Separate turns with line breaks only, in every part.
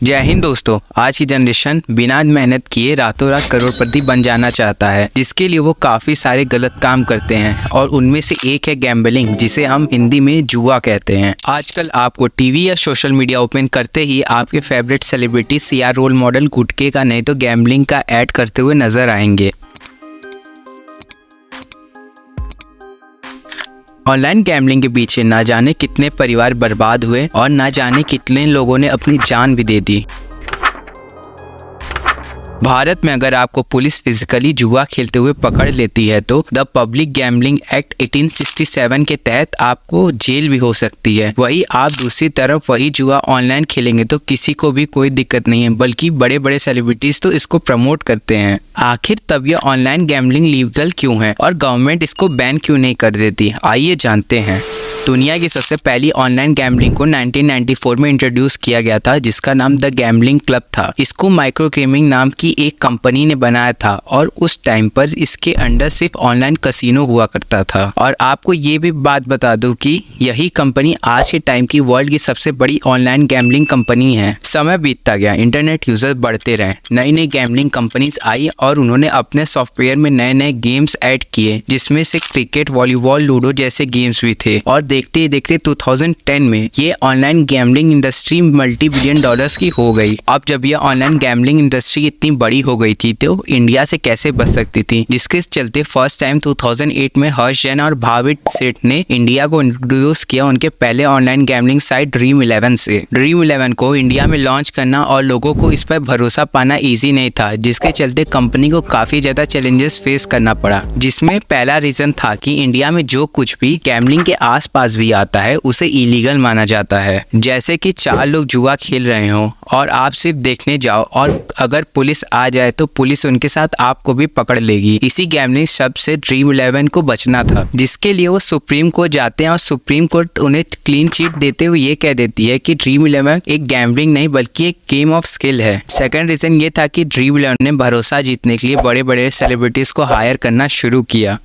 जय हिंद दोस्तों। आज की जनरेशन बिना मेहनत किए रातों रात करोड़पति बन जाना चाहता है, जिसके लिए वो काफ़ी सारे गलत काम करते हैं और उनमें से एक है गैम्बलिंग, जिसे हम हिंदी में जुआ कहते हैं। आजकल आपको टीवी या सोशल मीडिया ओपन करते ही आपके फेवरेट सेलिब्रिटीज या रोल मॉडल गुटके का नहीं तो गैम्बलिंग का ऐड करते हुए नजर आएंगे। ऑनलाइन गैम्बलिंग के पीछे ना जाने कितने परिवार बर्बाद हुए और ना जाने कितने लोगों ने अपनी जान भी दे दी। भारत में अगर आपको पुलिस फिजिकली जुआ खेलते हुए पकड़ लेती है तो द पब्लिक गैम्बलिंग एक्ट 1867 के तहत आपको जेल भी हो सकती है। वही आप दूसरी तरफ वही जुआ ऑनलाइन खेलेंगे तो किसी को भी कोई दिक्कत नहीं है, बल्कि बड़े बड़े सेलिब्रिटीज तो इसको प्रमोट करते हैं। आखिर तब यह ऑनलाइन गैम्बलिंग लीगल क्यों है और गवर्नमेंट इसको बैन क्यों नहीं कर देती, आइए जानते हैं। दुनिया की सबसे पहली ऑनलाइन गैम्बलिंग को 1994 में इंट्रोड्यूस किया गया था, जिसका नाम द गैम्बलिंग क्लब था। इसको माइक्रो गेमिंग नाम की एक कंपनी ने बनाया था और उस टाइम पर इसके अंडर सिर्फ ऑनलाइन कसिनो हुआ करता था। और आपको ये भी बात बता दूं कि यही कंपनी आज के टाइम की वर्ल्ड की सबसे बड़ी ऑनलाइन गैम्बलिंग कंपनी है। समय बीतता गया, इंटरनेट यूजर बढ़ते रहे, नई नई गैम्बलिंग कंपनीज आई और उन्होंने अपने सॉफ्टवेयर में नए नए गेम्स ऐड किए, जिसमें से क्रिकेट, वॉलीबॉल, लूडो जैसे गेम्स भी थे। और देखते ही देखते 2010 में ये online gambling industry multi billion dollars की हो गई। अब जब ये ऑनलाइन गैम्बलिंग इंडस्ट्री इतनी बड़ी हो गई थी तो इंडिया से कैसे बच सकती थी, जिसके चलते फर्स्ट टाइम 2008 में हर्ष जैन और भावित सेठ ने इंडिया को इंट्रोड्यूस किया उनके पहले ऑनलाइन गैम्बलिंग साइट ड्रीम 11 से। ड्रीम 11 को इंडिया में लॉन्च करना और लोगों को इस पर भरोसा पाना ईजी नहीं था, जिसके चलते कंपनी को काफी ज्यादा चैलेंजेस फेस करना पड़ा। जिसमें पहला रीजन था कि इंडिया में जो कुछ भी गैम्बलिंग के आसपास भी आता है उसे इलीगल माना जाता है। जैसे कि 4 लोग जुआ खेल रहे हो और आप सिर्फ देखने जाओ और अगर पुलिस आ जाए तो पुलिस उनके साथ आपको भी पकड़ लेगी। इसी गैम्बलिंग शब्द से ड्रीम 11 को बचना था, जिसके लिए वो सुप्रीम कोर्ट जाते हैं और सुप्रीम कोर्ट उन्हें क्लीन चिट देते हुए ये कह देती है कि ड्रीम 11 एक गैम्बलिंग नहीं बल्कि एक गेम ऑफ स्किल है। सेकंड रीजन ये था कि ड्रीम 11 ने भरोसा जीतने के लिए बड़े बड़े सेलिब्रिटीज को हायर करना शुरू किया।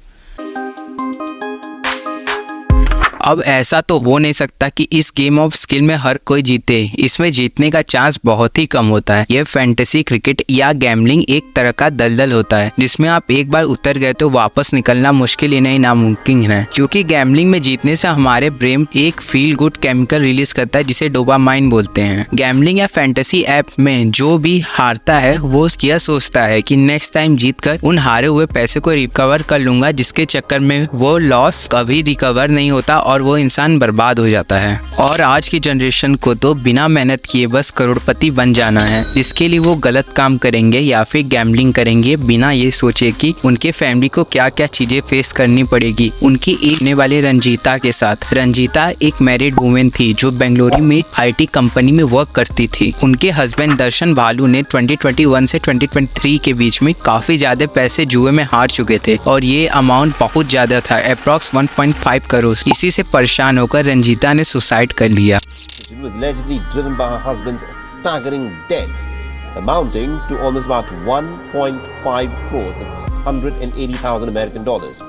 अब ऐसा तो हो नहीं सकता कि इस गेम ऑफ स्किल में हर कोई जीते, इसमें जीतने का चांस बहुत ही कम होता है। यह फैंटेसी क्रिकेट या गैम्बलिंग एक तरह का दलदल होता है, जिसमें आप एक बार उतर गए तो वापस निकलना मुश्किल ही नहीं नामुमकिन है। क्योंकि गैम्बलिंग में जीतने से हमारे ब्रेन एक फील गुड केमिकल रिलीज करता है, जिसे डोपामाइन बोलते हैं। गैम्बलिंग या फैंटेसी ऐप में जो भी हारता है वो यह सोचता है कि नेक्स्ट टाइम जीतकर उन हारे हुए पैसे को रिकवर कर लूंगा, जिसके चक्कर में वो लॉस कभी रिकवर नहीं होता और वो इंसान बर्बाद हो जाता है। और आज की जनरेशन को तो बिना मेहनत किए बस करोड़पति बन जाना है, जिसके लिए वो गलत काम करेंगे या फिर गैम्बलिंग करेंगे बिना ये सोचे कि उनके फैमिली को क्या क्या चीजें फेस करनी पड़ेगी। उनकी एक आने वाले रंजीता के साथ। रंजीता एक मैरिड वुमेन थी जो बेंगलुरु में IT कंपनी में वर्क करती थी। उनके हस्बैंड दर्शन भालू ने 2021 से 2023 के बीच में काफी ज्यादा पैसे जुए में हार चुके थे और ये अमाउंट बहुत ज्यादा था, अप्रॉक्स 1.5 करोड़। इसी से परेशान होकर रंजीता ने सुसाइड कर लिया।
She was allegedly driven by her husband's staggering debts, amounting to almost about 1.5 crores. That's $180,000 American dollars.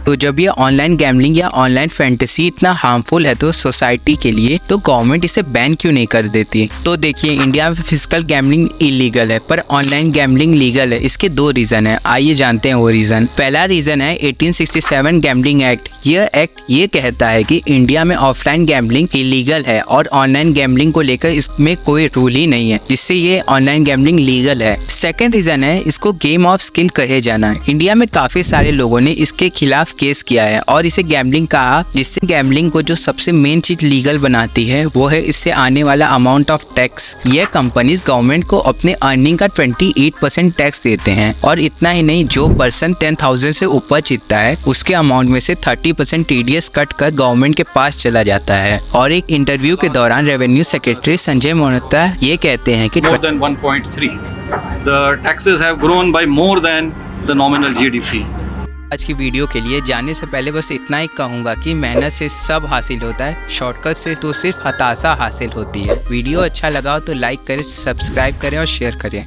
तो जब ये ऑनलाइन गैम्बलिंग या ऑनलाइन फैंटेसी इतना हार्मफुल है तो सोसाइटी के लिए, तो गवर्नमेंट इसे बैन क्यों नहीं कर देती। तो देखिए, इंडिया में फिजिकल गैम्बलिंग इलीगल है पर ऑनलाइन गैम्बलिंग लीगल है। इसके 2 रीजन है, आइए जानते हैं वो रीजन। पहला रीजन है 1867 गैम्बलिंग एक्ट। यह एक्ट ये कहता है कि इंडिया में ऑफलाइन गैम्बलिंग इलीगल है और ऑनलाइन गैम्बलिंग को लेकर इसमें कोई रूल ही नहीं है, जिससे ये ऑनलाइन गैम्बलिंग लीगल है। सेकेंड रीजन है इसको गेम ऑफ स्किल कहे जाना। इंडिया में काफी सारे लोगों ने इसके खिलाफ केस किया है और इसे गैम्बलिंग कहा, जिससे गैम्बलिंग को जो सबसे मेन चीज लीगल बनाती है वो है इससे आने वाला अमाउंट ऑफ टैक्स। ये कंपनीज गवर्नमेंट को अपने अर्निंग का 28% टैक्स देते हैं और इतना ही नहीं, जो पर्सन 10,000 से ऊपर जीतता है उसके अमाउंट में से 30% TDS कट कर गवर्नमेंट के पास चला जाता है। और एक इंटरव्यू के दौरान रेवेन्यू सेक्रेटरी संजय मोहता ये कहते हैं कि
more than 1.3. The taxes have grown by more than the nominal GDP.
आज की वीडियो के लिए जाने से पहले बस इतना ही कहूँगा कि मेहनत से सब हासिल होता है, शॉर्टकट से तो सिर्फ हताशा हासिल होती है। वीडियो अच्छा लगा हो तो लाइक करें, सब्सक्राइब करें और शेयर करें।